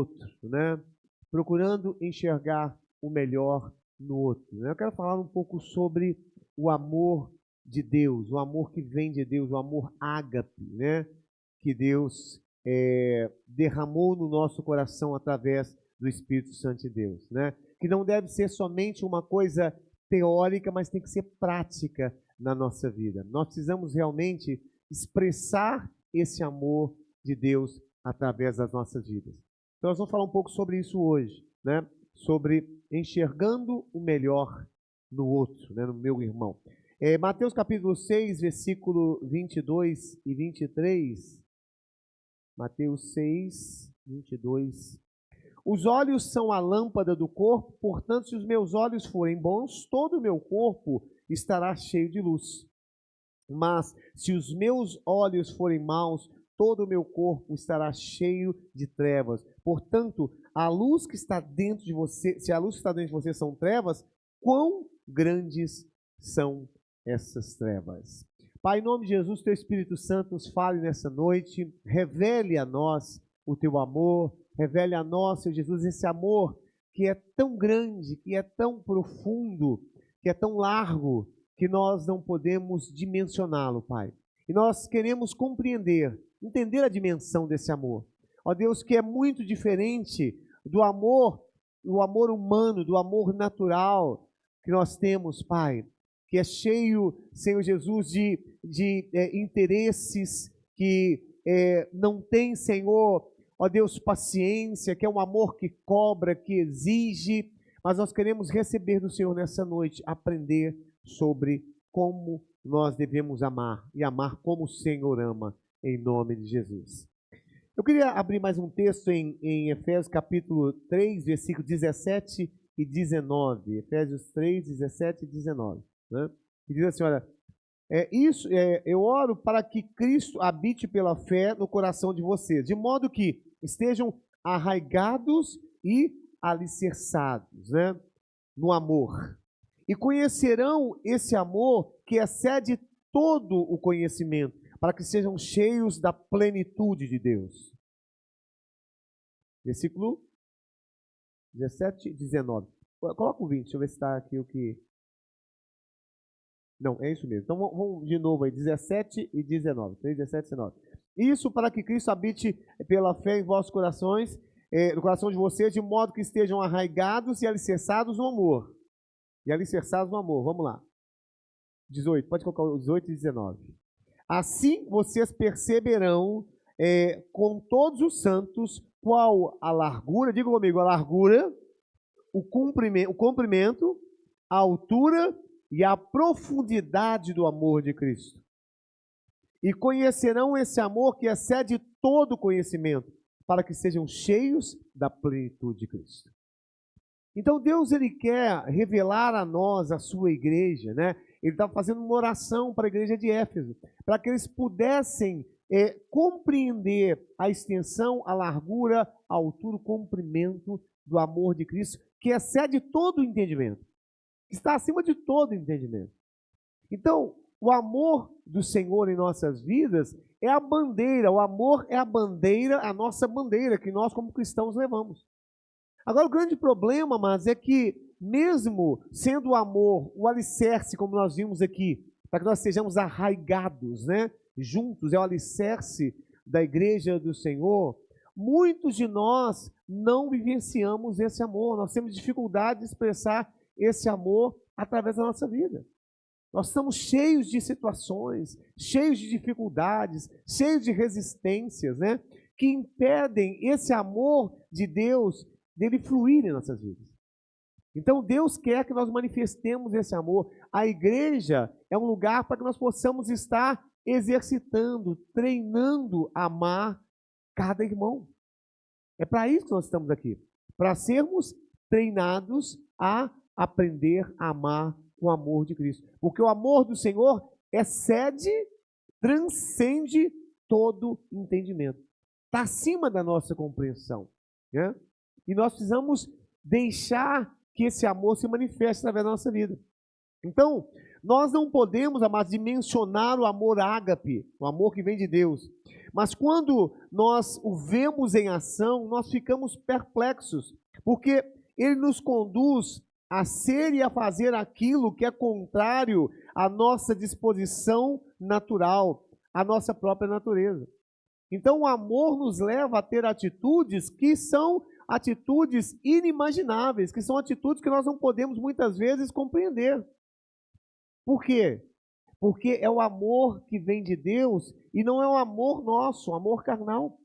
outro, né? Procurando enxergar o melhor no outro, né? Eu quero falar um pouco sobre o amor de Deus, o amor que vem de Deus, o amor ágape, né? Que Deus derramou no nosso coração através do Espírito Santo de Deus, né? Que não deve ser somente uma coisa teórica, mas tem que ser prática na nossa vida. Nós precisamos realmente expressar esse amor de Deus através das nossas vidas. Então nós vamos falar um pouco sobre isso hoje, né? Sobre enxergando o melhor no outro, né? No meu irmão. Mateus capítulo 6, versículo 22 e 23. Mateus 6, 22. Os olhos são a lâmpada do corpo, portanto, se os meus olhos forem bons, todo o meu corpo estará cheio de luz. Mas se os meus olhos forem maus, todo o meu corpo estará cheio de trevas. Portanto, a luz que está dentro de você, se a luz que está dentro de você são trevas, quão grandes são essas trevas? Pai, em nome de Jesus, Teu Espírito Santo nos fale nessa noite, revele a nós o Teu amor, revele a nós, Senhor Jesus, esse amor que é tão grande, que é tão profundo, que é tão largo, que nós não podemos dimensioná-lo, Pai. E nós queremos compreender, entender a dimensão desse amor. Ó Deus, que é muito diferente do amor humano, do amor natural que nós temos, Pai, que é cheio, Senhor Jesus, de interesses, que não tem, Senhor, ó Deus, paciência, que é um amor que cobra, que exige, mas nós queremos receber do Senhor nessa noite, aprender sobre como nós devemos amar e amar como o Senhor ama, em nome de Jesus. Eu queria abrir mais um texto em Efésios capítulo 3, versículos 17 e 19. Efésios 3, 17 e 19. Né? E diz assim, olha, eu oro para que Cristo habite pela fé no coração de vocês, de modo que estejam arraigados e alicerçados, né, no amor. E conhecerão esse amor que excede todo o conhecimento, para que sejam cheios da plenitude de Deus. Versículo 17 e 19. Coloca o 20, deixa eu ver se está aqui o que... Não, é isso mesmo. Então vamos de novo aí, 17 e 19. 3, 17 e 19. Isso para que Cristo habite pela fé em vossos corações, no coração de vocês, de modo que estejam arraigados e alicerçados no amor. E alicerçados no amor. Vamos lá. 18, pode colocar o 18 e 19. Assim vocês perceberão com todos os santos qual a largura, diga comigo, a largura, o comprimento, a altura e a profundidade do amor de Cristo. E conhecerão esse amor que excede todo conhecimento, para que sejam cheios da plenitude de Cristo. Então Deus, Ele quer revelar a nós, a sua igreja, né? Ele está fazendo uma oração para a igreja de Éfeso, para que eles pudessem compreender a extensão, a largura, a altura, o comprimento do amor de Cristo, que excede todo o entendimento, que está acima de todo o entendimento. Então, o amor do Senhor em nossas vidas é a bandeira, o amor é a bandeira, a nossa bandeira, que nós como cristãos levamos. Agora, o grande problema, mas é que mesmo sendo o amor, o alicerce, como nós vimos aqui, para que nós sejamos arraigados, né, juntos, é o alicerce da igreja do Senhor, muitos de nós não vivenciamos esse amor, nós temos dificuldade de expressar esse amor através da nossa vida. Nós estamos cheios de situações, cheios de dificuldades, cheios de resistências, né, que impedem esse amor de Deus dele fluir em nossas vidas. Então Deus quer que nós manifestemos esse amor. A igreja é um lugar para que nós possamos estar exercitando, treinando a amar cada irmão. É para isso que nós estamos aqui, para sermos treinados a aprender a amar o amor de Cristo. Porque o amor do Senhor excede, transcende todo entendimento. Está acima da nossa compreensão, né? E nós precisamos deixar que esse amor se manifeste através da nossa vida. Então, Nós não podemos, amados, dimensionar o amor ágape, o amor que vem de Deus. Mas quando nós o vemos em ação, nós ficamos perplexos, porque ele nos conduz a ser e a fazer aquilo que é contrário à nossa disposição natural, à nossa própria natureza. Então, o amor nos leva a ter atitudes que são atitudes inimagináveis, que são atitudes que nós não podemos muitas vezes compreender. Por quê? Porque é o amor que vem de Deus e não é o amor nosso, o amor carnal.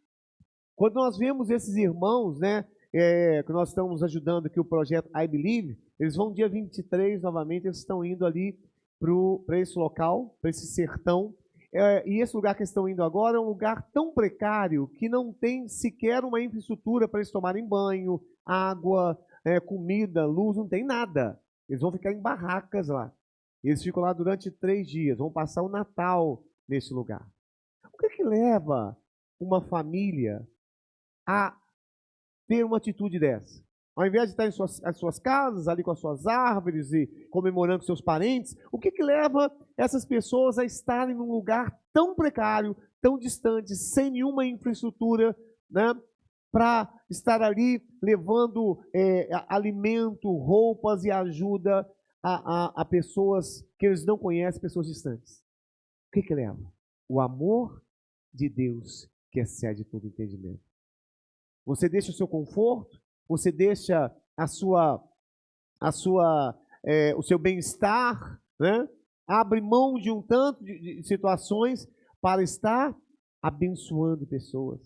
Quando nós vemos esses irmãos, né, que nós estamos ajudando aqui o projeto I Believe, eles vão dia 23 novamente, eles estão indo ali para esse local, para esse sertão. E esse lugar que eles estão indo agora é um lugar tão precário que não tem sequer uma infraestrutura para eles tomarem banho, água, comida, luz, não tem nada. Eles vão ficar em barracas lá. Eles ficam lá durante 3 dias, vão passar o Natal nesse lugar. O que leva uma família a ter uma atitude dessa? Ao invés de estar em suas casas, ali com as suas árvores e comemorando com seus parentes, o que leva essas pessoas a estarem num lugar tão precário, tão distante, sem nenhuma infraestrutura, né, para estar ali levando alimento, roupas e ajuda a pessoas que eles não conhecem, pessoas distantes? O que leva? O amor de Deus que excede todo entendimento. Você deixa o seu conforto, você deixa o seu bem-estar, né? Abre mão de um tanto de situações para estar abençoando pessoas,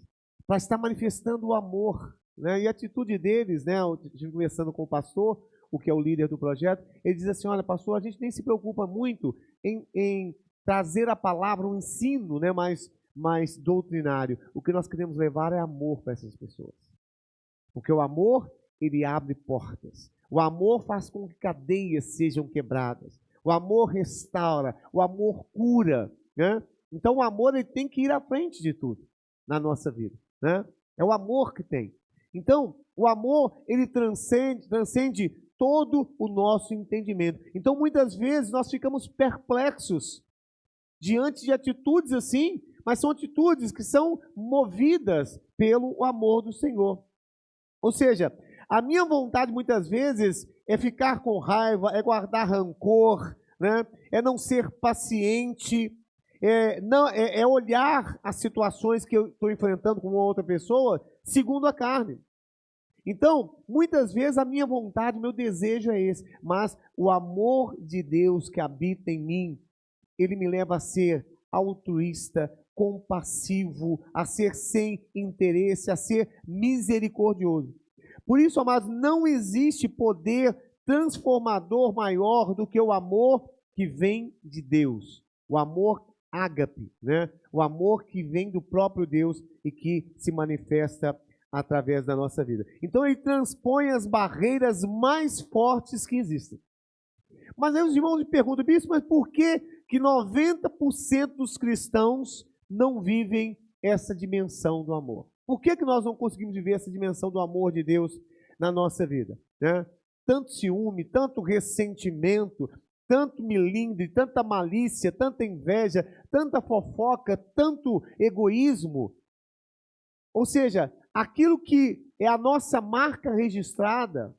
para estar manifestando o amor, né? E a atitude deles, né? Eu estive conversando com o pastor, o que é o líder do projeto, ele diz assim: olha, pastor, a gente nem se preocupa muito em trazer a palavra, um ensino, né, mais doutrinário. O que nós queremos levar é amor para essas pessoas. Porque o amor, ele abre portas. O amor faz com que cadeias sejam quebradas. O amor restaura, o amor cura, né? Então o amor, ele tem que ir à frente de tudo na nossa vida, né? É o amor que tem. Então, o amor, ele transcende todo o nosso entendimento. Então, muitas vezes, nós ficamos perplexos diante de atitudes assim, mas são atitudes que são movidas pelo amor do Senhor. Ou seja, a minha vontade, muitas vezes, é ficar com raiva, é guardar rancor, né? É não ser paciente, é olhar as situações que eu estou enfrentando com uma outra pessoa segundo a carne. Então, muitas vezes a minha vontade, meu desejo é esse, mas o amor de Deus que habita em mim, ele me leva a ser altruísta, compassivo, a ser sem interesse, a ser misericordioso. Por isso, amados, não existe poder transformador maior do que o amor que vem de Deus. O amor ágape, né? O amor que vem do próprio Deus e que se manifesta através da nossa vida. Então ele transpõe as barreiras mais fortes que existem. Mas aí os irmãos me perguntam: bispo, mas por que 90% dos cristãos não vivem essa dimensão do amor? Por que nós não conseguimos viver essa dimensão do amor de Deus na nossa vida, né? Tanto ciúme, tanto ressentimento, tanto milindre, tanta malícia, tanta inveja, tanta fofoca, tanto egoísmo. Ou seja, aquilo que é a nossa marca registrada,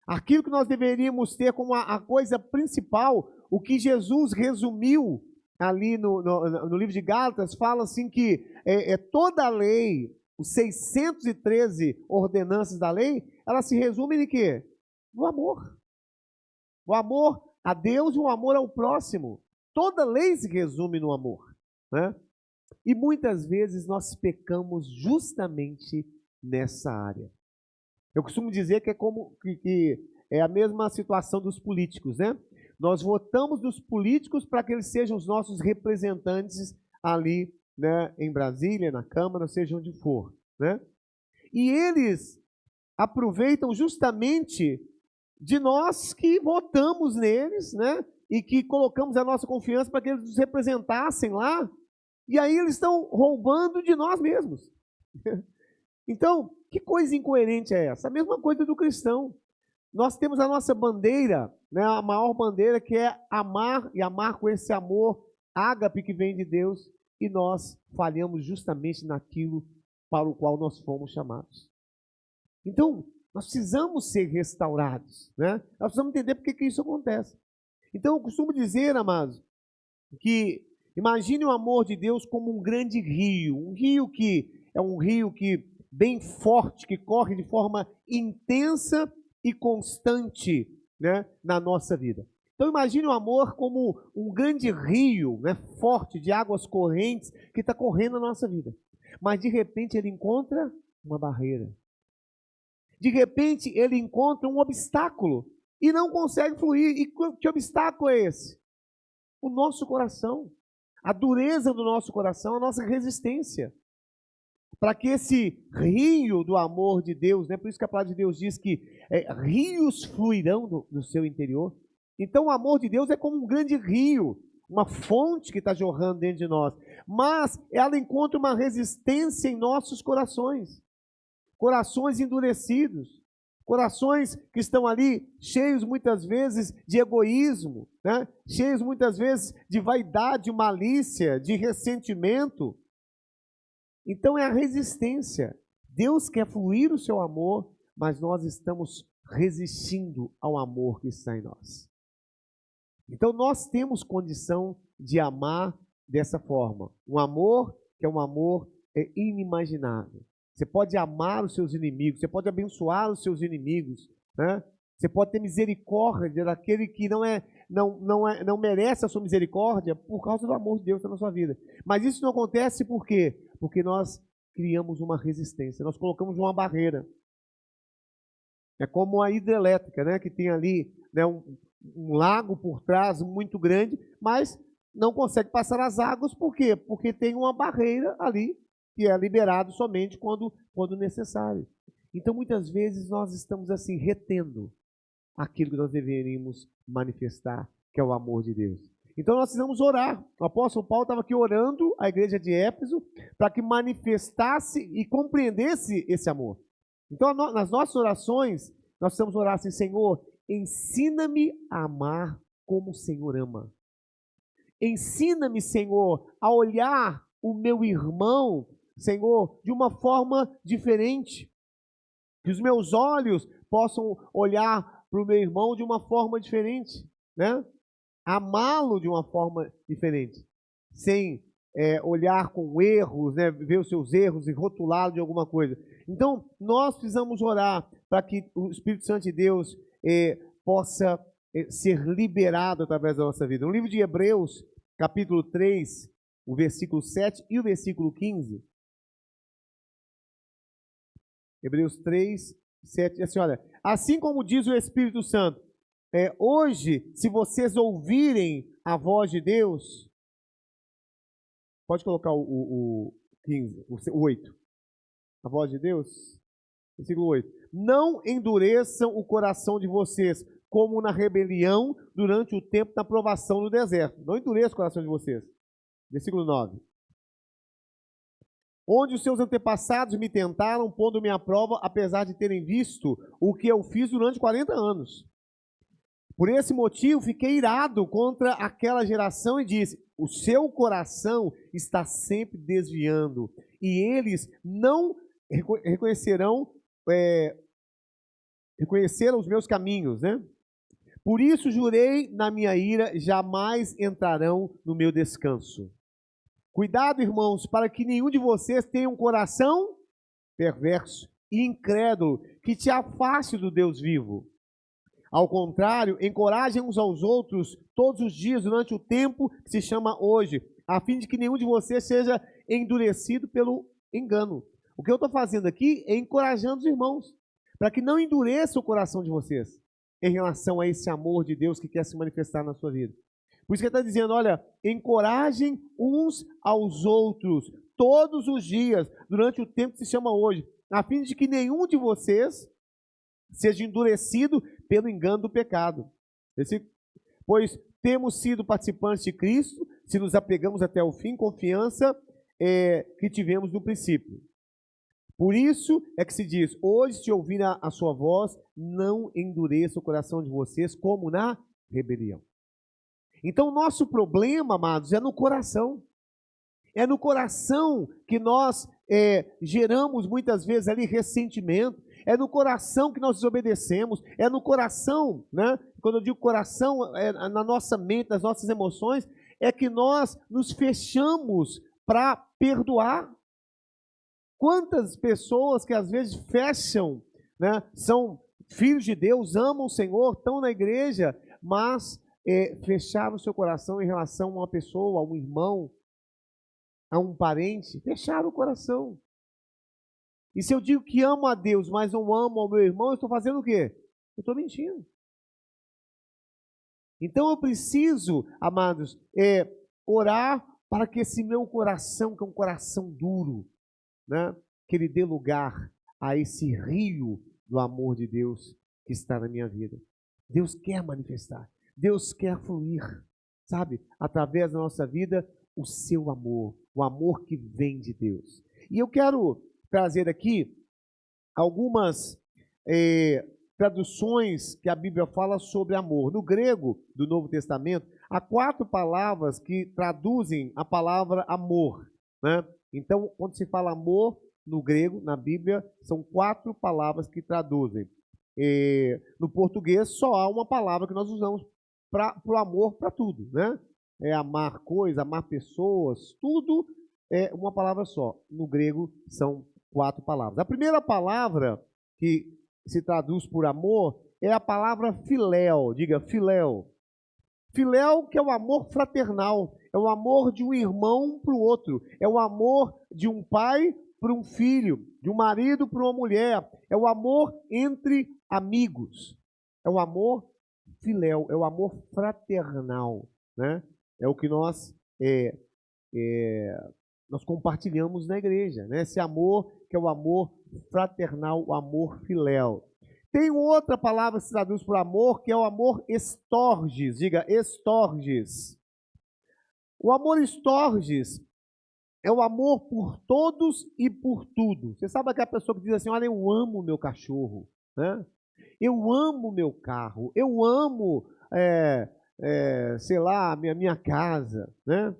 aquilo que nós deveríamos ter como a coisa principal, o que Jesus resumiu ali no livro de Gálatas, fala assim que toda a lei, os 613 ordenanças da lei, elas se resumem em quê? No amor. O amor a Deus e o amor ao próximo. Toda lei se resume no amor, né? E muitas vezes nós pecamos justamente nessa área. Eu costumo dizer que é a mesma situação dos políticos, né? Nós votamos nos políticos para que eles sejam os nossos representantes ali, né, em Brasília, na Câmara, seja onde for, né? E eles aproveitam justamente de nós que votamos neles, né? E que colocamos a nossa confiança para que eles nos representassem lá. E aí eles estão roubando de nós mesmos. Então, que coisa incoerente é essa? A mesma coisa do cristão. nós temos a nossa bandeira, né, a maior bandeira, que é amar, e amar com esse amor ágape que vem de Deus, e nós falhamos justamente naquilo para o qual nós fomos chamados. Então, nós precisamos ser restaurados, né? Nós precisamos entender por que isso acontece. Então, eu costumo dizer, amados, que imagine o amor de Deus como um grande rio, um rio que bem forte, que corre de forma intensa e constante, né, na nossa vida. Então imagine o amor como um grande rio, né, forte, de águas correntes, que está correndo na nossa vida. Mas de repente ele encontra uma barreira. De repente ele encontra um obstáculo e não consegue fluir. E que obstáculo é esse? O nosso coração, a dureza do nosso coração, a nossa resistência. Para que esse rio do amor de Deus, né? Por isso que a palavra de Deus diz que rios fluirão do seu interior. Então o amor de Deus é como um grande rio, uma fonte que está jorrando dentro de nós. Mas ela encontra uma resistência em nossos corações. Corações endurecidos. Corações que estão ali cheios muitas vezes de egoísmo, né? Cheios muitas vezes de vaidade, de malícia, de ressentimento. Então é a resistência. Deus quer fluir o seu amor, mas nós estamos resistindo ao amor que está em nós. Então nós temos condição de amar dessa forma. Um amor que é um amor inimaginável. Você pode amar os seus inimigos, você pode abençoar os seus inimigos, né? Você pode ter misericórdia daquele que não merece a sua misericórdia por causa do amor de Deus na sua vida. Mas isso não acontece por quê? Porque nós criamos uma resistência, nós colocamos uma barreira. É como a hidrelétrica, né, que tem ali, né, um lago por trás muito grande, mas não consegue passar as águas, por quê? Porque tem uma barreira ali que é liberado somente quando necessário. Então, muitas vezes, nós estamos assim, retendo aquilo que nós deveríamos manifestar, que é o amor de Deus. Então, nós precisamos orar. O apóstolo Paulo estava aqui orando a igreja de Éfeso para que manifestasse e compreendesse esse amor. Então, nas nossas orações, nós precisamos orar assim: Senhor, ensina-me a amar como o Senhor ama. Ensina-me, Senhor, a olhar o meu irmão, Senhor, de uma forma diferente. Que os meus olhos possam olhar para o meu irmão de uma forma diferente, né? Amá-lo de uma forma diferente, sem olhar com erros, né? Ver os seus erros e rotulá-lo de alguma coisa. Então, nós precisamos orar para que o Espírito Santo de Deus possa ser liberado através da nossa vida. No livro de Hebreus, capítulo 3, o versículo 7 e o versículo 15. Hebreus 3, 7, assim, olha, assim como diz o Espírito Santo, hoje, se vocês ouvirem a voz de Deus, pode colocar o 15, o 8, a voz de Deus, versículo 8, não endureçam o coração de vocês, como na rebelião durante o tempo da provação no deserto. Não endureça o coração de vocês. Versículo 9. Onde os seus antepassados me tentaram, pondo-me à prova, apesar de terem visto o que eu fiz durante 40 anos. Por esse motivo, fiquei irado contra aquela geração e disse: o seu coração está sempre desviando, e eles não reconheceram os meus caminhos, né? Por isso jurei na minha ira, jamais entrarão no meu descanso. Cuidado, irmãos, para que nenhum de vocês tenha um coração perverso e incrédulo que te afaste do Deus vivo. Ao contrário, encorajem uns aos outros todos os dias durante o tempo que se chama hoje, a fim de que nenhum de vocês seja endurecido pelo engano. O que eu estou fazendo aqui é encorajando os irmãos, para que não endureça o coração de vocês em relação a esse amor de Deus que quer se manifestar na sua vida. Por isso que ele está dizendo, olha, encorajem uns aos outros todos os dias, durante o tempo que se chama hoje, a fim de que nenhum de vocês seja endurecido pelo engano do pecado. Pois temos sido participantes de Cristo, se nos apegamos até o fim, confiança que tivemos no princípio. Por isso é que se diz, hoje se ouvir a sua voz, não endureça o coração de vocês como na rebelião. Então, o nosso problema, amados, é no coração. É no coração que nós geramos muitas vezes ali ressentimento. É no coração que nós desobedecemos. É no coração, né? Quando eu digo coração, é na nossa mente, nas nossas emoções, é que nós nos fechamos para perdoar. Quantas pessoas que às vezes fecham, né? São filhos de Deus, amam o Senhor, estão na igreja, mas fecharam o seu coração em relação a uma pessoa, a um irmão, a um parente, fecharam o coração. E se eu digo que amo a Deus, mas não amo ao meu irmão, eu estou fazendo o quê? Eu estou mentindo. Então eu preciso, amados, orar para que esse meu coração, que é um coração duro, né, que ele dê lugar a esse rio do amor de Deus que está na minha vida. Deus quer manifestar, Deus quer fluir, sabe, através da nossa vida, o seu amor, o amor que vem de Deus. E eu quero trazer aqui algumas traduções que a Bíblia fala sobre amor. No grego do Novo Testamento, há 4 palavras que traduzem a palavra amor, né? Então, quando se fala amor no grego, na Bíblia, são 4 palavras que traduzem. No português, só há uma palavra que nós usamos para o amor, para tudo, né? É amar coisas, amar pessoas, tudo é uma palavra só. No grego, são 4 palavras. A primeira palavra que se traduz por amor é a palavra filéu. Diga, filéu. Filéu, que é o amor fraternal, é o amor de um irmão para o outro, é o amor de um pai para um filho, de um marido para uma mulher, é o amor entre amigos, é o amor filéu, é o amor fraternal, né? É o que nós compartilhamos na igreja, né? Esse amor que é o amor fraternal, o amor filéu. Tem outra palavra que se traduz por amor, que é o amor estorges. Diga, estorges. O amor estorges é o amor por todos e por tudo. Você sabe aquela pessoa que diz assim, olha, eu amo o meu cachorro, né? Eu amo o meu carro, eu amo, sei lá, minha casa, né?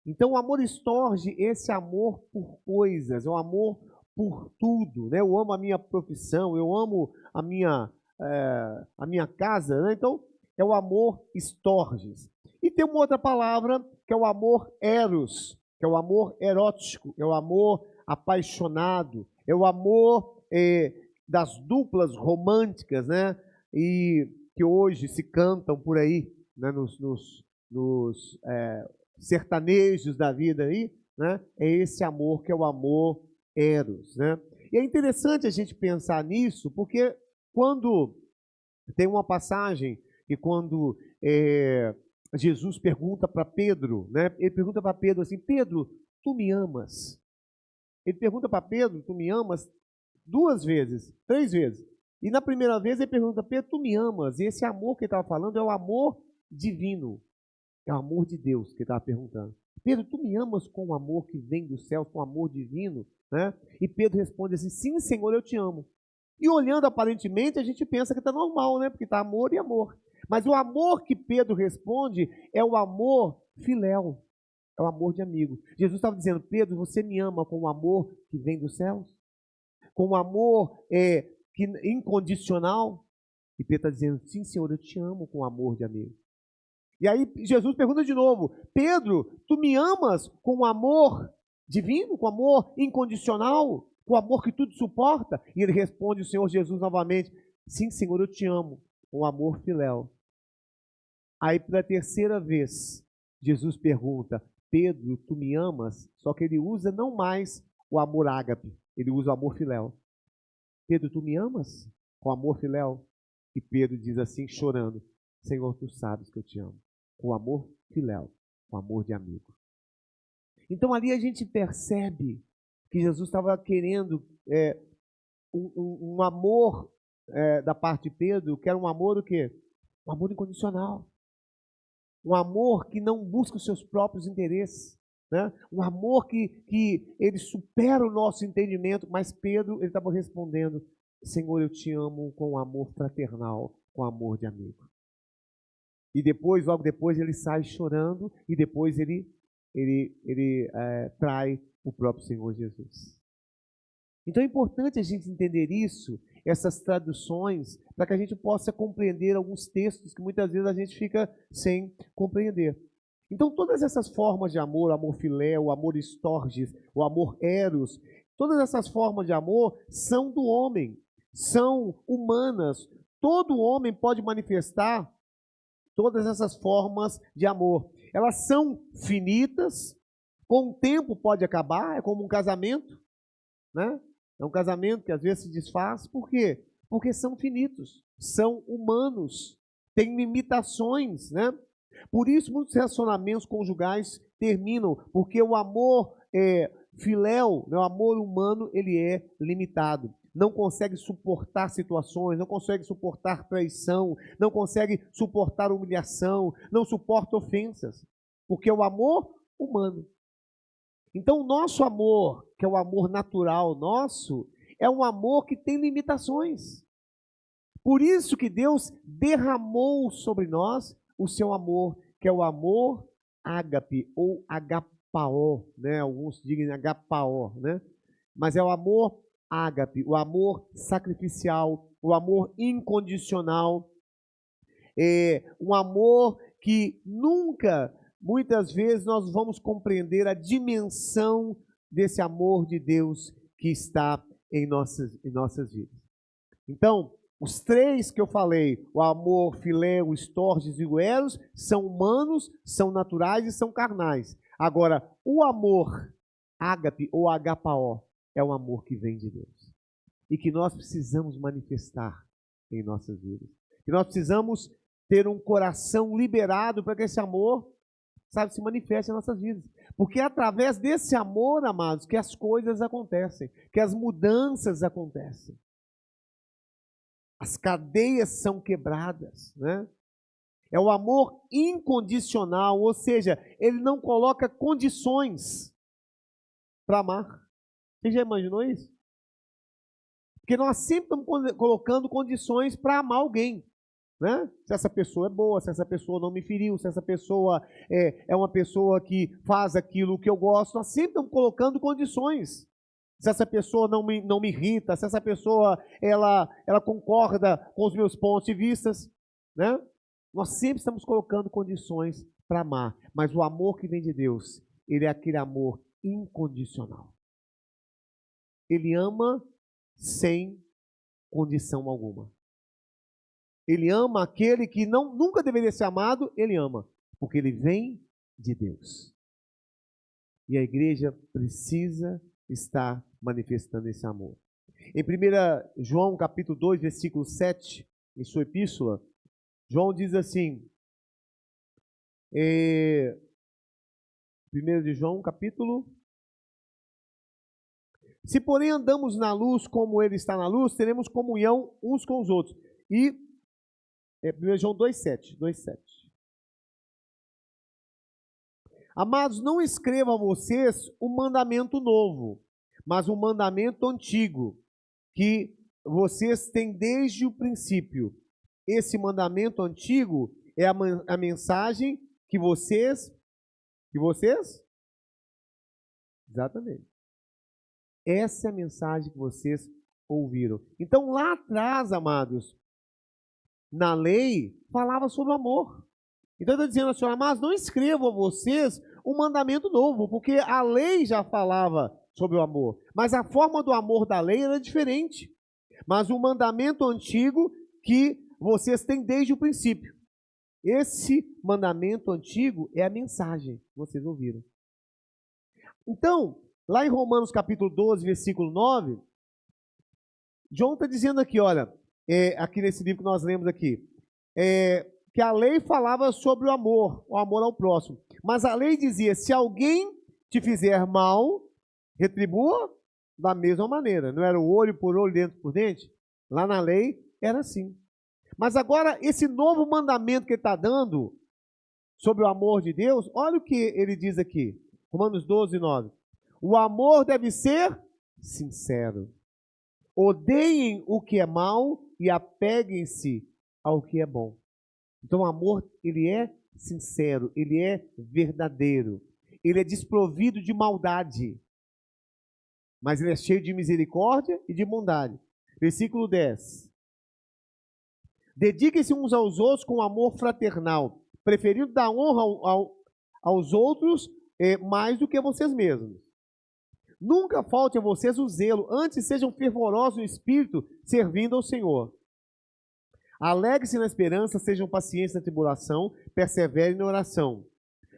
Então, o amor estorge esse amor por coisas, é o amor por tudo, né? Eu amo a minha profissão, eu amo a minha casa, né? Então, é o amor estorges. E tem uma outra palavra que é o amor eros, que é o amor erótico, é o amor apaixonado, é o amor das duplas românticas, né? E que hoje se cantam por aí, né? Nos sertanejos da vida aí, né? É esse amor que é o amor eros, né? E é interessante a gente pensar nisso, porque quando tem uma passagem que quando Jesus pergunta para Pedro, né? Ele pergunta para Pedro assim, Pedro, tu me amas? Ele pergunta para Pedro, tu me amas? 2 vezes, 3 vezes. E na primeira vez ele pergunta, Pedro, tu me amas? E esse amor que ele estava falando é o amor divino. É o amor de Deus que ele estava perguntando. Pedro, tu me amas com o amor que vem do céu, com o amor divino? Né? E Pedro responde assim, sim, Senhor, eu te amo. E olhando aparentemente, a gente pensa que está normal, né? Porque está amor e amor. Mas o amor que Pedro responde é o amor filéu, é o amor de amigo. Jesus estava dizendo, Pedro, você me ama com o amor que vem dos céus? Com o amor incondicional? E Pedro está dizendo, sim, Senhor, eu te amo com o amor de amigo. E aí Jesus pergunta de novo, Pedro, tu me amas com o amor divino, com amor incondicional, com amor que tudo suporta? E ele responde, o Senhor Jesus novamente, sim, Senhor, eu te amo com amor filéu. Aí pela terceira vez, Jesus pergunta, Pedro, tu me amas? Só que ele usa não mais o amor ágape, ele usa o amor filéu. Pedro, tu me amas com amor filéu? E Pedro diz assim, chorando, Senhor, tu sabes que eu te amo. Com amor filéu, com amor de amigo. Então ali a gente percebe que Jesus estava querendo um amor da parte de Pedro, que era um amor o quê? Um amor incondicional. Um amor que não busca os seus próprios interesses. né? Um amor que ele supera o nosso entendimento, mas Pedro, ele estava respondendo, Senhor, eu te amo com amor fraternal, com amor de amigo. E depois, logo depois, ele sai chorando e depois ele trai o próprio Senhor Jesus. Então é importante a gente entender isso, essas traduções, para que a gente possa compreender alguns textos que muitas vezes a gente fica sem compreender. Então todas essas formas de amor, o amor filé, o amor estorges, o amor eros, todas essas formas de amor são do homem, são humanas. Todo homem pode manifestar todas essas formas de amor. Elas são finitas, com o tempo pode acabar, é como um casamento, né? É um casamento que às vezes se desfaz. Por quê? Porque são finitos, são humanos, têm limitações, né? Por isso muitos relacionamentos conjugais terminam, porque o amor filéu, né, o amor humano, ele é limitado. Não consegue suportar situações, não consegue suportar traição, não consegue suportar humilhação, não suporta ofensas, porque é o amor humano. Então, o nosso amor, que é o amor natural nosso, é um amor que tem limitações. Por isso que Deus derramou sobre nós o seu amor, que é o amor ágape ou agapaó, né? Alguns dizem agapaó, né? Mas é o amor ágape, o amor sacrificial, o amor incondicional, um amor que nunca, muitas vezes, nós vamos compreender a dimensão desse amor de Deus que está em nossas vidas. Então, os três que eu falei, o amor, filé, o estorges e o eros, são humanos, são naturais e são carnais. Agora, o amor ágape ou agapaó é um amor que vem de Deus e que nós precisamos manifestar em nossas vidas. Que nós precisamos ter um coração liberado para que esse amor, sabe, se manifeste em nossas vidas. Porque é através desse amor, amados, que as coisas acontecem, que as mudanças acontecem. As cadeias são quebradas, né? É o amor incondicional, ou seja, ele não coloca condições para amar. Você já imaginou isso? Porque nós sempre estamos colocando condições para amar alguém, né? Se essa pessoa é boa, se essa pessoa não me feriu, se essa pessoa é uma pessoa que faz aquilo que eu gosto, nós sempre estamos colocando condições. Se essa pessoa não me irrita, se essa pessoa ela concorda com os meus pontos de vista, né? Nós sempre estamos colocando condições para amar, mas o amor que vem de Deus, ele é aquele amor incondicional. Ele ama sem condição alguma. Ele ama aquele que nunca deveria ser amado, ele ama, porque ele vem de Deus. E a igreja precisa estar manifestando esse amor. Em 1 João capítulo 2, versículo 7, em sua epístola, João diz assim, 1 de João capítulo: se porém andamos na luz como ele está na luz, teremos comunhão uns com os outros. E 1 João 2,7. Amados, não escrevo a vocês um mandamento novo, mas um mandamento antigo, que vocês têm desde o princípio. Esse mandamento antigo é a mensagem que vocês... Exatamente. Essa é a mensagem que vocês ouviram. Então, lá atrás, amados, na lei, falava sobre o amor. Então, eu estou dizendo assim, amados, não escrevo a vocês um mandamento novo, porque a lei já falava sobre o amor. Mas a forma do amor da lei era diferente. Mas o mandamento antigo que vocês têm desde o princípio. Esse mandamento antigo é a mensagem que vocês ouviram. Então, lá em Romanos capítulo 12, versículo 9, João está dizendo aqui, olha, aqui nesse livro que nós lemos aqui, que a lei falava sobre o amor ao próximo. Mas a lei dizia, se alguém te fizer mal, retribua da mesma maneira. Não era o olho por olho, dente por dente? Lá na lei era assim. Mas agora, esse novo mandamento que ele está dando sobre o amor de Deus, olha o que ele diz aqui. Romanos 12, 9. O amor deve ser sincero. Odeiem o que é mal e apeguem-se ao que é bom. Então o amor, ele é sincero, ele é verdadeiro. Ele é desprovido de maldade, mas ele é cheio de misericórdia e de bondade. Versículo 10. Dediquem-se uns aos outros com amor fraternal, preferindo dar honra aos outros mais do que a vocês mesmos. Nunca falte a vocês o zelo, antes sejam fervorosos no espírito, servindo ao Senhor. Alegre-se na esperança, sejam pacientes na tribulação, perseverem na oração.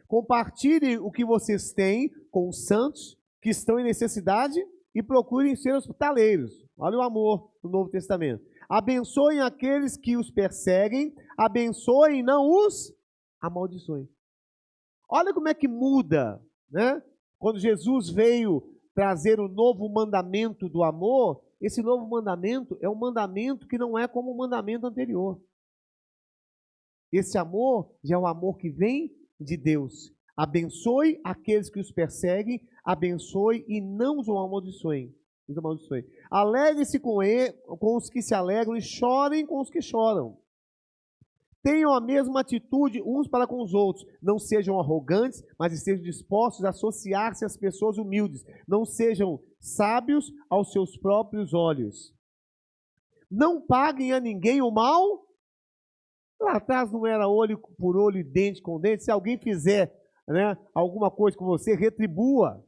Compartilhem o que vocês têm com os santos que estão em necessidade e procurem ser hospitaleiros. Olha o amor do Novo Testamento. Abençoem aqueles que os perseguem, abençoem e não os amaldiçoem. Olha como é que muda, né? Quando Jesus veio trazer o novo mandamento do amor, esse novo mandamento é um mandamento que não é como o mandamento anterior. Esse amor já é um amor que vem de Deus. Abençoe aqueles que os perseguem, abençoe e não os amaldiçoem. Alegre-se com os que se alegram e chorem com os que choram. Tenham a mesma atitude uns para com os outros. Não sejam arrogantes, mas estejam dispostos a associar-se às pessoas humildes. Não sejam sábios aos seus próprios olhos. Não paguem a ninguém o mal. Lá atrás não era olho por olho e dente com dente. Se alguém fizer, né, alguma coisa com você, retribua.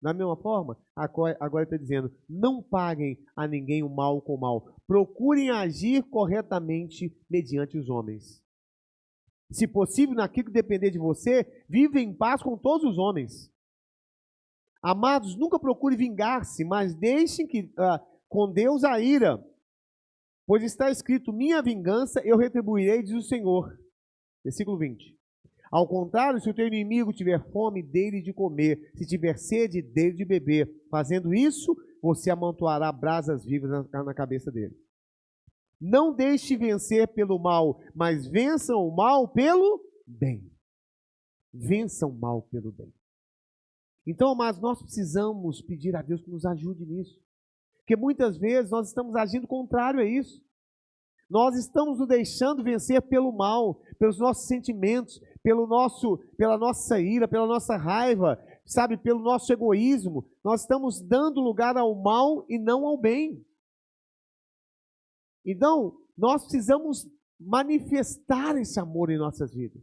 Da mesma forma, agora ele está dizendo, não paguem a ninguém o mal com o mal. Procurem agir corretamente mediante os homens. Se possível, naquilo que depender de você, vive em paz com todos os homens. Amados, nunca procure vingar-se, mas deixem com Deus a ira. Pois está escrito, minha vingança eu retribuirei, diz o Senhor. Versículo 20. Ao contrário, se o teu inimigo tiver fome, dele de comer, se tiver sede, dele de beber. Fazendo isso, você amontoará brasas vivas na cabeça dele. Não deixe vencer pelo mal, mas vençam o mal pelo bem. Vençam o mal pelo bem. Então, amados, nós precisamos pedir a Deus que nos ajude nisso. Porque muitas vezes nós estamos agindo contrário a isso. Nós estamos nos deixando vencer pelo mal, pelos nossos sentimentos, pela nossa ira, pela nossa raiva, sabe, pelo nosso egoísmo. Nós estamos dando lugar ao mal e não ao bem. Então, nós precisamos manifestar esse amor em nossas vidas.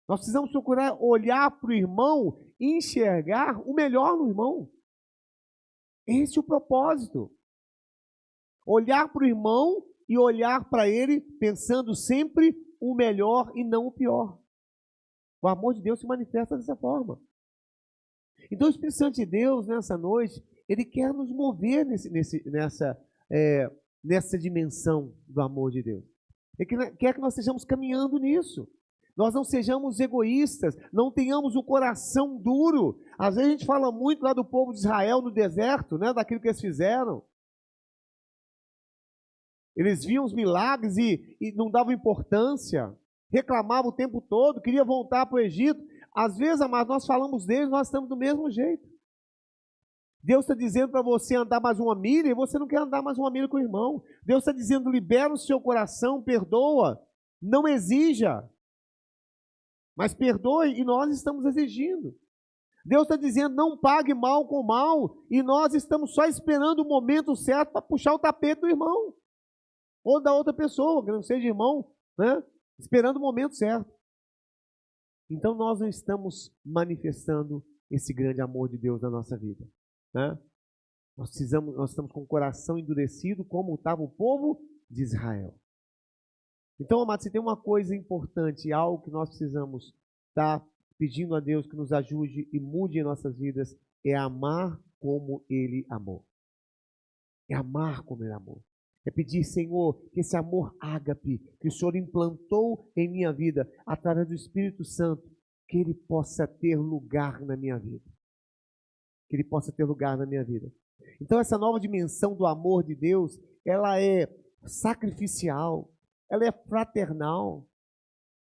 Nós precisamos procurar olhar para o irmão e enxergar o melhor no irmão. Esse é o propósito. Olhar para o irmão e olhar para ele pensando sempre o melhor e não o pior. O amor de Deus se manifesta dessa forma. Então o Espírito Santo de Deus, nessa noite, ele quer nos mover nessa dimensão do amor de Deus. Ele quer que nós estejamos caminhando nisso. Nós não sejamos egoístas, não tenhamos um coração duro. Às vezes a gente fala muito lá do povo de Israel no deserto, né, daquilo que eles fizeram. Eles viam os milagres e não davam importância, reclamavam o tempo todo, queriam voltar para o Egito. Às vezes, amados, nós falamos deles, nós estamos do mesmo jeito. Deus está dizendo para você andar mais uma milha e você não quer andar mais uma milha com o irmão. Deus está dizendo, libera o seu coração, perdoa, não exija, mas perdoe e nós estamos exigindo. Deus está dizendo, não pague mal com mal e nós estamos só esperando o momento certo para puxar o tapete do irmão. Ou da outra pessoa, que não seja irmão, né? Esperando o momento certo. Então nós não estamos manifestando esse grande amor de Deus na nossa vida, né? Nós estamos com o coração endurecido como estava o povo de Israel. Então, amados, se tem uma coisa importante, algo que nós precisamos estar pedindo a Deus que nos ajude e mude em nossas vidas, é amar como Ele amou. É amar como Ele amou. É pedir, Senhor, que esse amor ágape que o Senhor implantou em minha vida, através do Espírito Santo, que ele possa ter lugar na minha vida. Que ele possa ter lugar na minha vida. Então, essa nova dimensão do amor de Deus, ela é sacrificial, ela é fraternal.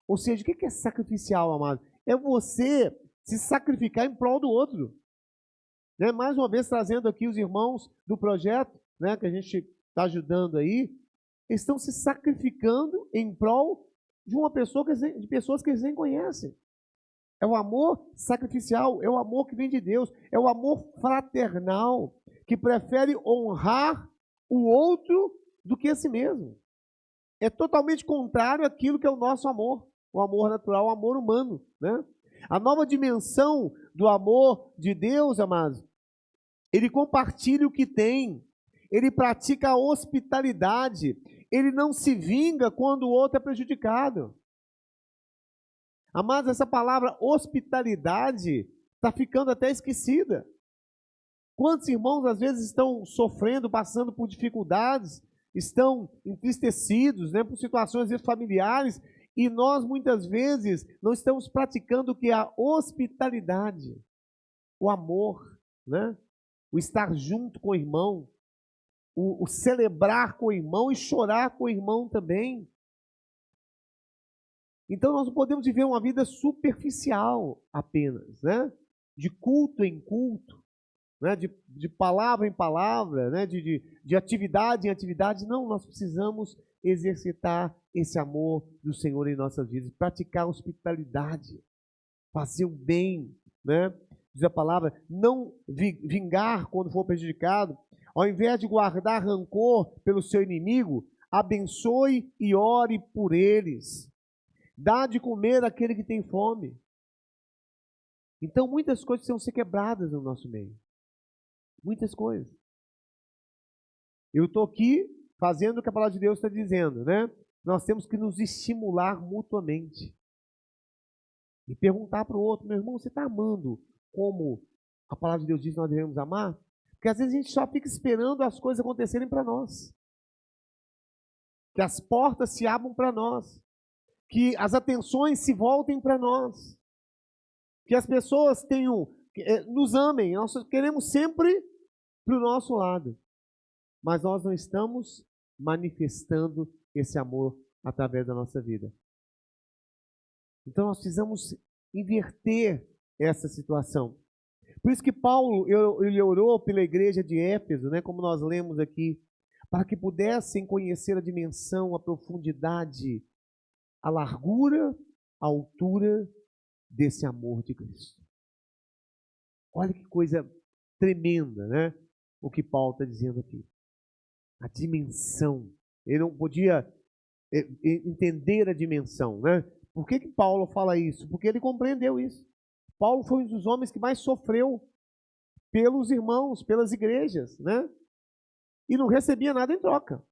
Ou seja, o que é sacrificial, amado? É você se sacrificar em prol do outro. Né? Mais uma vez, trazendo aqui os irmãos do projeto, né, que a gente está ajudando aí, estão se sacrificando em prol de uma pessoa, de pessoas que eles nem conhecem. É o amor sacrificial, é o amor que vem de Deus, é o amor fraternal, que prefere honrar o outro do que a si mesmo. É totalmente contrário àquilo que é o nosso amor, o amor natural, o amor humano, né? A nova dimensão do amor de Deus, amados, ele compartilha o que tem, ele pratica a hospitalidade, ele não se vinga quando o outro é prejudicado. Amados, essa palavra hospitalidade está ficando até esquecida. Quantos irmãos às vezes estão sofrendo, passando por dificuldades, estão entristecidos, né, por situações às vezes, familiares, e nós muitas vezes não estamos praticando o que é a hospitalidade, o amor, né? O estar junto com o irmão, o celebrar com o irmão e chorar com o irmão também. Então nós não podemos viver uma vida superficial apenas, né? De culto em culto, né? De palavra em palavra, né? De atividade em atividade. Não, nós precisamos exercitar esse amor do Senhor em nossas vidas, praticar a hospitalidade, fazer o bem, né? Diz a palavra, não vingar quando for prejudicado, ao invés de guardar rancor pelo seu inimigo, abençoe e ore por eles. Dá de comer àquele que tem fome. Então, muitas coisas precisam ser quebradas no nosso meio. Muitas coisas. Eu estou aqui fazendo o que a palavra de Deus está dizendo, né? Nós temos que nos estimular mutuamente. E perguntar para o outro, meu irmão, você está amando como a palavra de Deus diz que nós devemos amar? Porque às vezes a gente só fica esperando as coisas acontecerem para nós. Que as portas se abram para nós. Que as atenções se voltem para nós. Que as pessoas nos amem. Nós queremos sempre para o nosso lado. Mas nós não estamos manifestando esse amor através da nossa vida. Então nós precisamos inverter essa situação. Por isso que Paulo, ele orou pela igreja de Éfeso, né, como nós lemos aqui, para que pudessem conhecer a dimensão, a profundidade, a largura, a altura desse amor de Cristo. Olha que coisa tremenda, né? O que Paulo está dizendo aqui. A dimensão. Ele não podia entender a dimensão, né? Por que Paulo fala isso? Porque ele compreendeu isso. Paulo foi um dos homens que mais sofreu pelos irmãos, pelas igrejas, né? E não recebia nada em troca.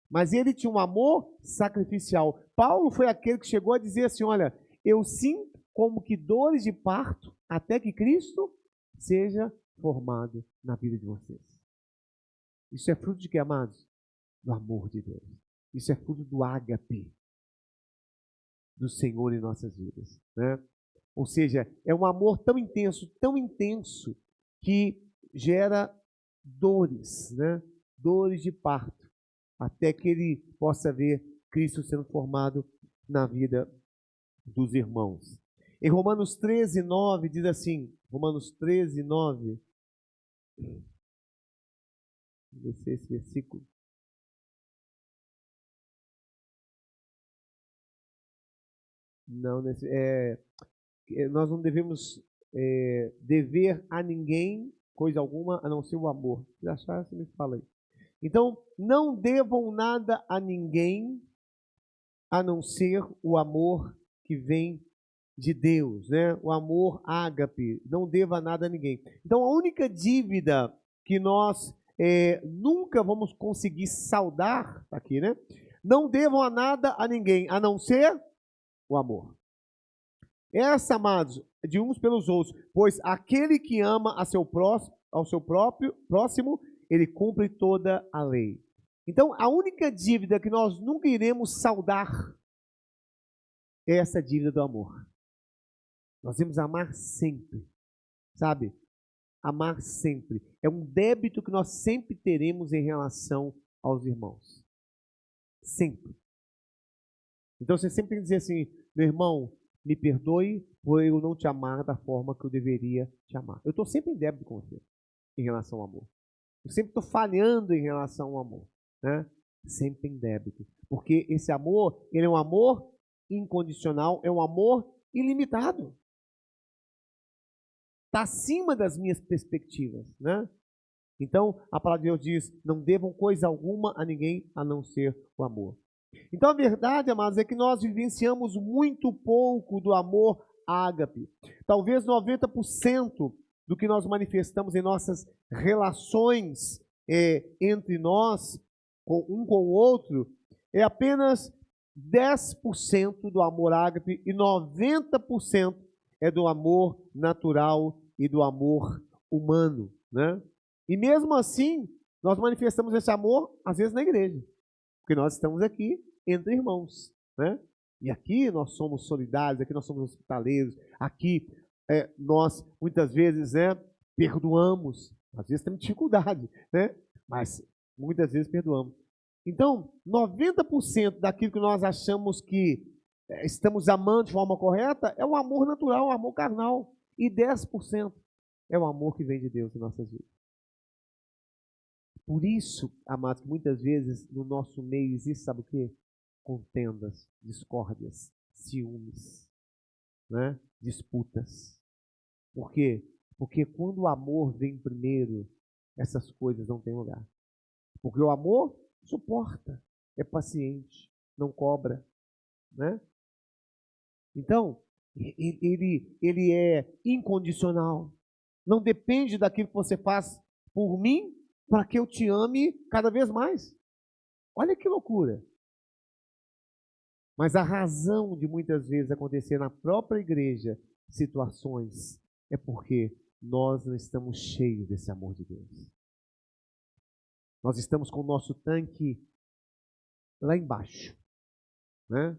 Mas ele tinha um amor sacrificial. Paulo foi aquele que chegou a dizer assim, olha, eu sinto como que dores de parto até que Cristo seja formado na vida de vocês. Isso é fruto de quê, amados? Do amor de Deus. Isso é fruto do ágape do Senhor em nossas vidas, né? Ou seja, é um amor tão intenso, que gera dores, né? Dores de parto, até que ele possa ver Cristo sendo formado na vida dos irmãos. Em Romanos 13, 9, diz assim, Romanos 13, 9, vou ver esse versículo. Não, nós não devemos dever a ninguém coisa alguma a não ser o amor. Se achar, você me fala aí. Então, não devam nada a ninguém a não ser o amor que vem de Deus, né? O amor ágape. Não deva nada a ninguém. Então, a única dívida que nós nunca vamos conseguir saldar, tá aqui, né? Não devam a nada a ninguém a não ser o amor. Essa, amados, de uns pelos outros, pois aquele que ama ao seu próprio próximo, ele cumpre toda a lei. Então, a única dívida que nós nunca iremos saldar é essa dívida do amor. Nós devemos amar sempre, sabe? Amar sempre. É um débito que nós sempre teremos em relação aos irmãos. Sempre. Então, você sempre tem que dizer assim, meu irmão, me perdoe por eu não te amar da forma que eu deveria te amar. Eu estou sempre em débito com você em relação ao amor. Eu sempre estou falhando em relação ao amor, né? Sempre em débito. Porque esse amor, ele é um amor incondicional, é um amor ilimitado. Está acima das minhas perspectivas, né? Então, a palavra de Deus diz, não devam coisa alguma a ninguém a não ser o amor. Então, a verdade, amados, é que nós vivenciamos muito pouco do amor ágape. Talvez 90% do que nós manifestamos em nossas relações entre nós, um com o outro, é apenas 10% do amor ágape e 90% é do amor natural e do amor humano, né? E mesmo assim, nós manifestamos esse amor, às vezes, na igreja. Porque nós estamos aqui entre irmãos, né? E aqui nós somos solidários, aqui nós somos hospitaleiros, aqui nós, muitas vezes, né, perdoamos. Às vezes temos dificuldade, né? Mas muitas vezes perdoamos. Então, 90% daquilo que nós achamos que estamos amando de forma correta é o amor natural, o amor carnal. E 10% é o amor que vem de Deus em nossas vidas. Por isso, amados, que muitas vezes no nosso meio existe, sabe o quê? Contendas, discórdias, ciúmes, né? Disputas. Por quê? Porque quando o amor vem primeiro, essas coisas não têm lugar. Porque o amor suporta, é paciente, não cobra, né? Então, ele é incondicional. Não depende daquilo que você faz por mim para que eu te ame cada vez mais. Olha que loucura. Mas a razão de muitas vezes acontecer na própria igreja situações é porque nós não estamos cheios desse amor de Deus. Nós estamos com o nosso tanque lá embaixo, né?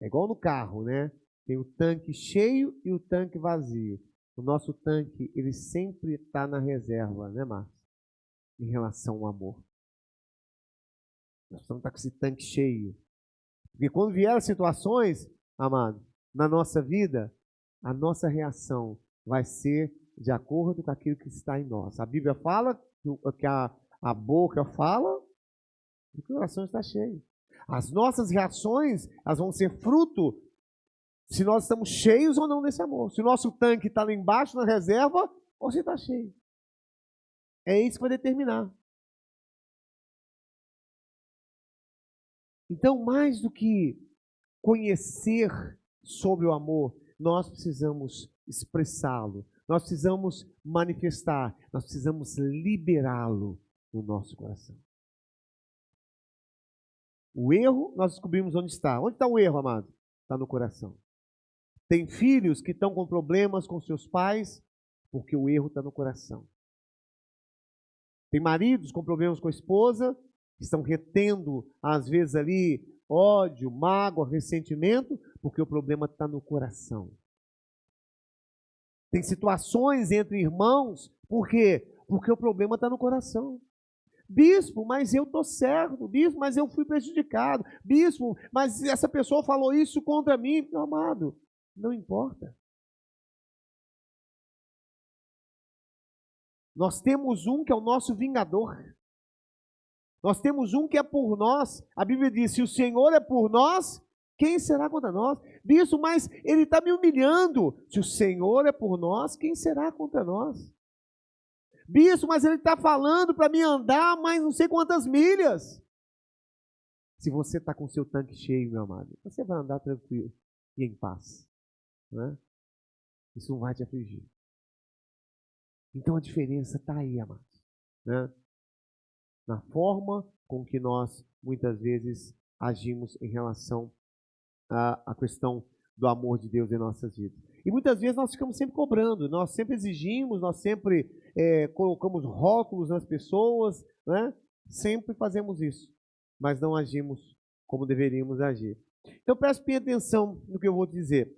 É igual no carro, né? Tem o tanque cheio e o tanque vazio. O nosso tanque, ele sempre está na reserva, né, Márcio? Em relação ao amor. Nós precisamos estar com esse tanque cheio. Porque quando vieram situações, amado, na nossa vida, a nossa reação vai ser de acordo com aquilo que está em nós. A Bíblia fala que a boca fala e o coração está cheio. As nossas reações, elas vão ser fruto se nós estamos cheios ou não desse amor. Se o nosso tanque está lá embaixo na reserva ou se está cheio. É isso que vai determinar. Então, mais do que conhecer sobre o amor, nós precisamos expressá-lo, nós precisamos manifestar, nós precisamos liberá-lo no nosso coração. O erro, nós descobrimos onde está. Onde está o erro, amado? Está no coração. Tem filhos que estão com problemas com seus pais, porque o erro está no coração. Tem maridos com problemas com a esposa, que estão retendo, às vezes, ali, ódio, mágoa, ressentimento, porque o problema está no coração. Tem situações entre irmãos, por quê? Porque o problema está no coração. Bispo, mas eu estou certo. Bispo, mas eu fui prejudicado. Bispo, mas essa pessoa falou isso contra mim. Meu amado, não importa. Nós temos um que é o nosso vingador. Nós temos um que é por nós. A Bíblia diz, se o Senhor é por nós, quem será contra nós? Bispo, mas ele está me humilhando. Se o Senhor é por nós, quem será contra nós? Bispo, mas ele está falando para mim andar mais não sei quantas milhas. Se você está com o seu tanque cheio, meu amado, você vai andar tranquilo e em paz, né? Isso não vai te afligir. Então a diferença está aí, amados, né? Na forma com que nós muitas vezes agimos em relação à questão do amor de Deus em nossas vidas. E muitas vezes nós ficamos sempre cobrando, nós sempre exigimos, nós sempre colocamos rótulos nas pessoas, né? Sempre fazemos isso, mas não agimos como deveríamos agir. Então preste bem atenção no que eu vou dizer.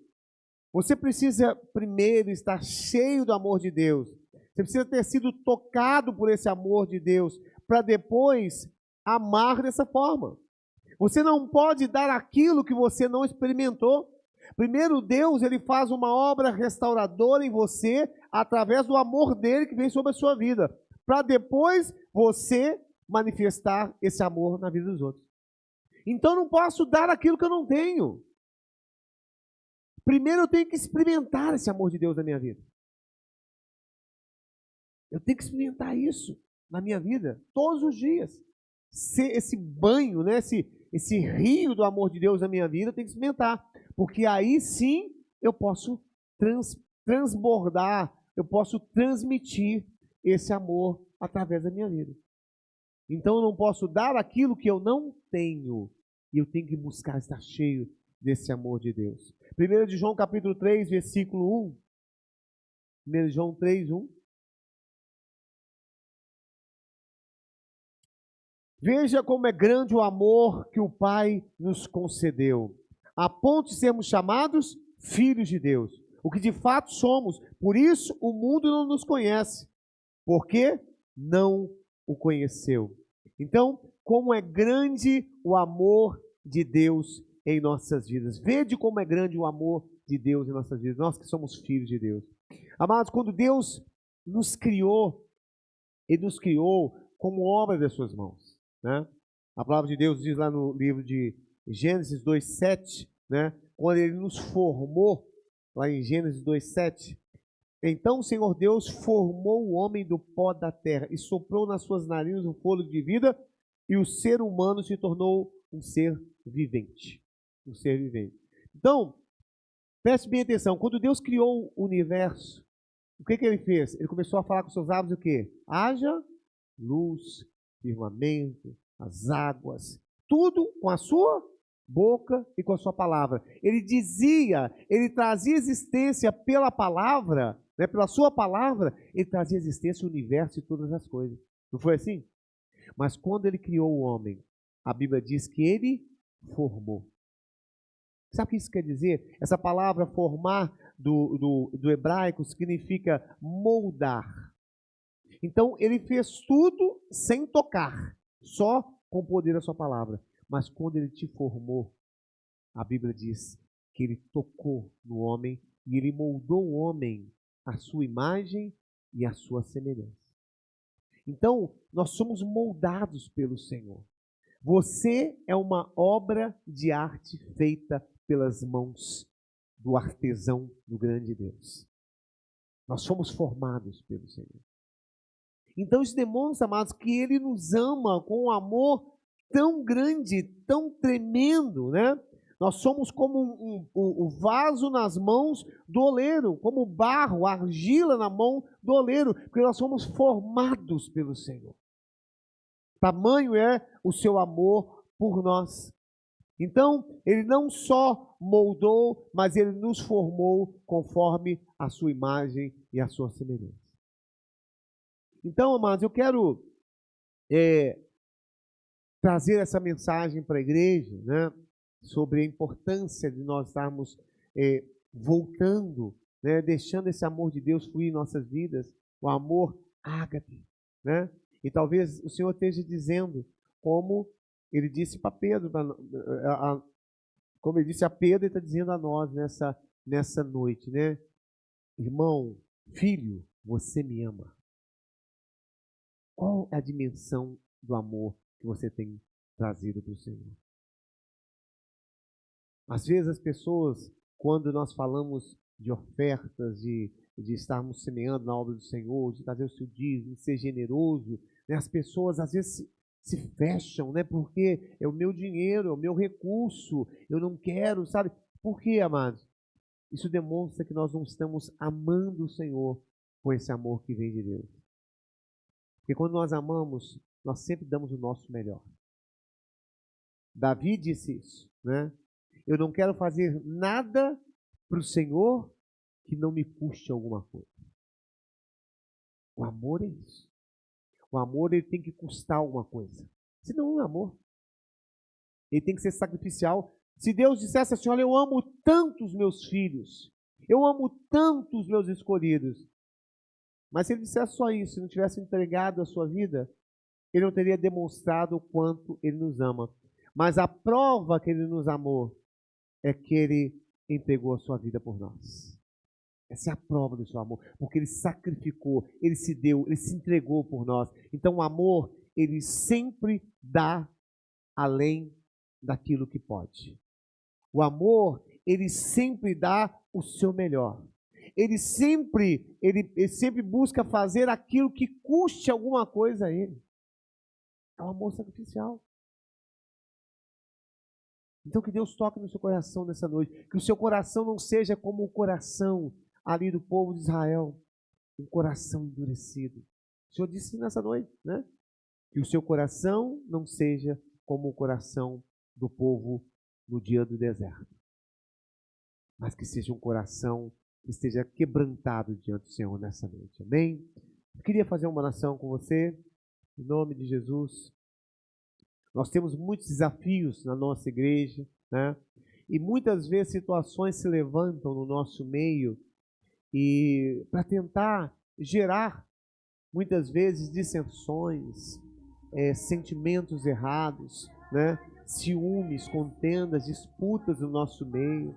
Você precisa primeiro estar cheio do amor de Deus. Você precisa ter sido tocado por esse amor de Deus para depois amar dessa forma. Você não pode dar aquilo que você não experimentou. Primeiro, Deus, ele faz uma obra restauradora em você através do amor dele que vem sobre a sua vida, para depois você manifestar esse amor na vida dos outros. Então, eu não posso dar aquilo que eu não tenho. Primeiro, eu tenho que experimentar esse amor de Deus na minha vida. Eu tenho que experimentar isso na minha vida, todos os dias. Esse banho, né? esse rio do amor de Deus na minha vida, eu tenho que experimentar. Porque aí sim eu posso transbordar, eu posso transmitir esse amor através da minha vida. Então eu não posso dar aquilo que eu não tenho. E eu tenho que buscar estar cheio desse amor de Deus. 1 de João capítulo 3, versículo 1. 1 de João 3, 1. Veja como é grande o amor que o Pai nos concedeu, a ponto de sermos chamados filhos de Deus, o que de fato somos. Por isso o mundo não nos conhece, porque não o conheceu. Então, como é grande o amor de Deus em nossas vidas. Vede como é grande o amor de Deus em nossas vidas, nós que somos filhos de Deus. Amados, quando Deus nos criou, Ele nos criou como obra das suas mãos, né? A palavra de Deus diz lá no livro de Gênesis 2:7, né? Quando Ele nos formou, lá em Gênesis 2:7, então o Senhor Deus formou o homem do pó da terra e soprou nas suas narinas um fôlego de vida, e o ser humano se tornou um ser vivente. Um ser vivente. Então, preste bem atenção, quando Deus criou o universo, o que Ele fez? Ele começou a falar com seus lábios o quê? Haja luz, firmamento, as águas, tudo com a sua boca e com a sua palavra. Ele dizia, ele trazia existência pela palavra, né, pela sua palavra, ele trazia existência ao universo e todas as coisas. Não foi assim? Mas quando ele criou o homem, a Bíblia diz que ele formou. Sabe o que isso quer dizer? Essa palavra formar do hebraico significa moldar. Então, ele fez tudo sem tocar, só com o poder da sua palavra. Mas quando ele te formou, a Bíblia diz que ele tocou no homem e ele moldou o homem à sua imagem e à sua semelhança. Então, nós somos moldados pelo Senhor. Você é uma obra de arte feita pelas mãos do artesão do grande Deus. Nós somos formados pelo Senhor. Então isso demonstra, amados, que Ele nos ama com um amor tão grande, tão tremendo, né? Nós somos como o vaso nas mãos do oleiro, como o barro, a argila na mão do oleiro, porque nós somos formados pelo Senhor. Tamanho é o seu amor por nós. Então, Ele não só moldou, mas Ele nos formou conforme a sua imagem e a sua semelhança. Então, amados, eu quero trazer essa mensagem para a igreja, né, sobre a importância de nós estarmos voltando, né, deixando esse amor de Deus fluir em nossas vidas, o amor ágape, né? E talvez o Senhor esteja dizendo, como Ele disse para Pedro, como Ele disse a Pedro, Ele está dizendo a nós nessa noite, né? Irmão, filho, você me ama. Qual é a dimensão do amor que você tem trazido para o Senhor? Às vezes as pessoas, quando nós falamos de ofertas, de estarmos semeando na obra do Senhor, de trazer o seu dízimo, de ser generoso, né, as pessoas às vezes se fecham, né, porque é o meu dinheiro, é o meu recurso, eu não quero, sabe? Por quê, amados? Isso demonstra que nós não estamos amando o Senhor com esse amor que vem de Deus. Porque quando nós amamos, nós sempre damos o nosso melhor. Davi disse isso, né? Eu não quero fazer nada para o Senhor que não me custe alguma coisa. O amor é isso. O amor, ele tem que custar alguma coisa. Senão não é amor. Ele tem que ser sacrificial. Se Deus dissesse assim, olha, eu amo tanto os meus filhos, eu amo tanto os meus escolhidos, mas se Ele dissesse só isso, se não tivesse entregado a sua vida, Ele não teria demonstrado o quanto Ele nos ama. Mas a prova que Ele nos amou é que Ele entregou a sua vida por nós. Essa é a prova do seu amor, porque ele sacrificou, ele se deu, ele se entregou por nós. Então o amor, ele sempre dá além daquilo que pode. O amor, ele sempre dá o seu melhor. Ele sempre busca fazer aquilo que custe alguma coisa a ele. É um amor sacrificial. Então que Deus toque no seu coração nessa noite. Que o seu coração não seja como o coração ali do povo de Israel. Um coração endurecido. O Senhor disse nessa noite, né? Que o seu coração não seja como o coração do povo no dia do deserto. Mas que seja um coração que esteja quebrantado diante do Senhor nessa noite. Amém? Eu queria fazer uma oração com você. Em nome de Jesus. Nós temos muitos desafios na nossa igreja, né? E muitas vezes situações se levantam no nosso meio e para tentar gerar, muitas vezes, dissensões, sentimentos errados, né? Ciúmes, contendas, disputas no nosso meio.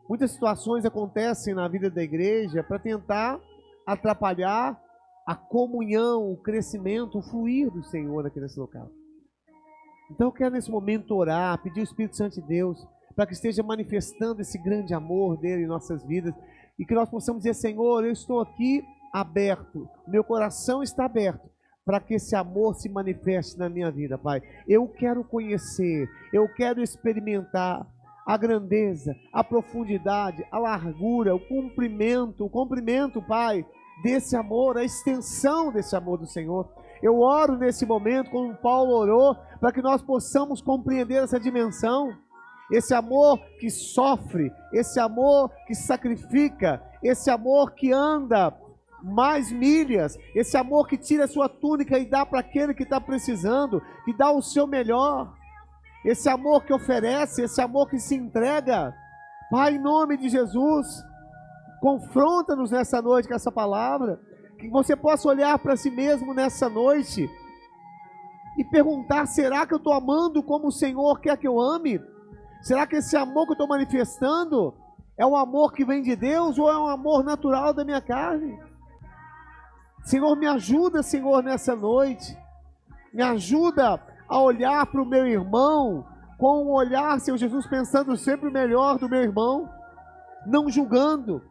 Muitas situações acontecem na vida da igreja para tentar atrapalhar a comunhão, o crescimento, o fluir do Senhor aqui nesse local. Então eu quero nesse momento orar, pedir o Espírito Santo de Deus para que esteja manifestando esse grande amor dele em nossas vidas e que nós possamos dizer: Senhor, eu estou aqui aberto, meu coração está aberto para que esse amor se manifeste na minha vida, Pai. Eu quero conhecer, eu quero experimentar a grandeza, a profundidade, a largura, o comprimento, Pai, desse amor, a extensão desse amor do Senhor. Eu oro nesse momento, como Paulo orou, para que nós possamos compreender essa dimensão, esse amor que sofre, esse amor que sacrifica, esse amor que anda mais milhas, esse amor que tira a sua túnica e dá para aquele que está precisando, que dá o seu melhor, esse amor que oferece, esse amor que se entrega. Pai, em nome de Jesus, confronta-nos nessa noite com essa palavra, que você possa olhar para si mesmo nessa noite e perguntar: será que eu estou amando como o Senhor quer que eu ame? Será que esse amor que eu estou manifestando é um amor que vem de Deus ou é um amor natural da minha carne? Senhor, me ajuda, Senhor, nessa noite. Me ajuda a olhar para o meu irmão com um olhar, Senhor Jesus, pensando sempre o melhor do meu irmão, não julgando,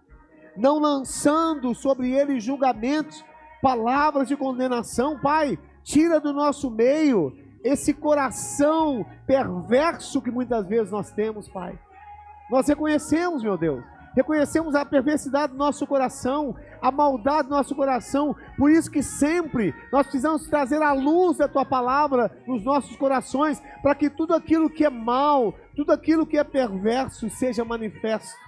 não lançando sobre ele julgamentos, palavras de condenação. Pai, tira do nosso meio esse coração perverso que muitas vezes nós temos, Pai. Nós reconhecemos, meu Deus, reconhecemos a perversidade do nosso coração, a maldade do nosso coração. Por isso que sempre nós precisamos trazer a luz da Tua palavra nos nossos corações, para que tudo aquilo que é mal, tudo aquilo que é perverso seja manifesto.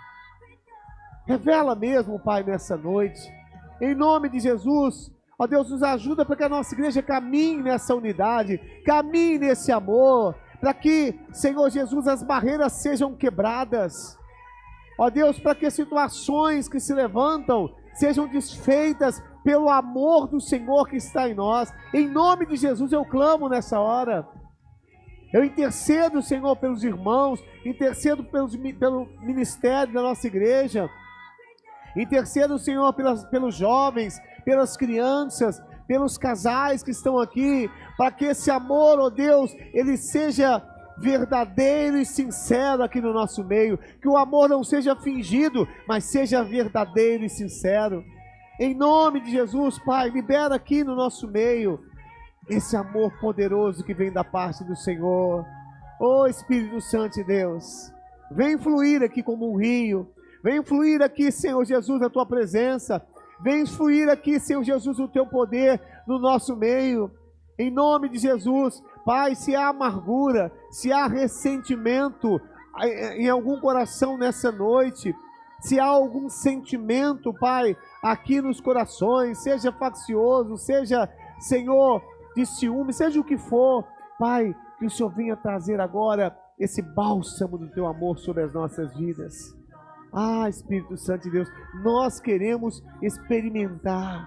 Revela mesmo, Pai, nessa noite, em nome de Jesus. Ó Deus, nos ajuda para que a nossa igreja caminhe nessa unidade, caminhe nesse amor, para que, Senhor Jesus, as barreiras sejam quebradas. Ó Deus, para que as situações que se levantam sejam desfeitas pelo amor do Senhor que está em nós. Em nome de Jesus eu clamo nessa hora. Eu intercedo, Senhor, pelos irmãos, intercedo pelo ministério da nossa igreja. Intercedo, Senhor, pelos jovens, pelas crianças, pelos casais que estão aqui, para que esse amor, ó Deus, ele seja verdadeiro e sincero aqui no nosso meio, que o amor não seja fingido, mas seja verdadeiro e sincero. Em nome de Jesus, Pai, libera aqui no nosso meio esse amor poderoso que vem da parte do Senhor. Ó Espírito Santo de Deus, vem fluir aqui como um rio. Vem fluir aqui, Senhor Jesus, a Tua presença. Vem fluir aqui, Senhor Jesus, o Teu poder no nosso meio. Em nome de Jesus, Pai, se há amargura, se há ressentimento em algum coração nessa noite, se há algum sentimento, Pai, aqui nos corações, seja faccioso, seja, Senhor, de ciúme, seja o que for, Pai, que o Senhor venha trazer agora esse bálsamo do Teu amor sobre as nossas vidas. Ah, Espírito Santo de Deus, nós queremos experimentar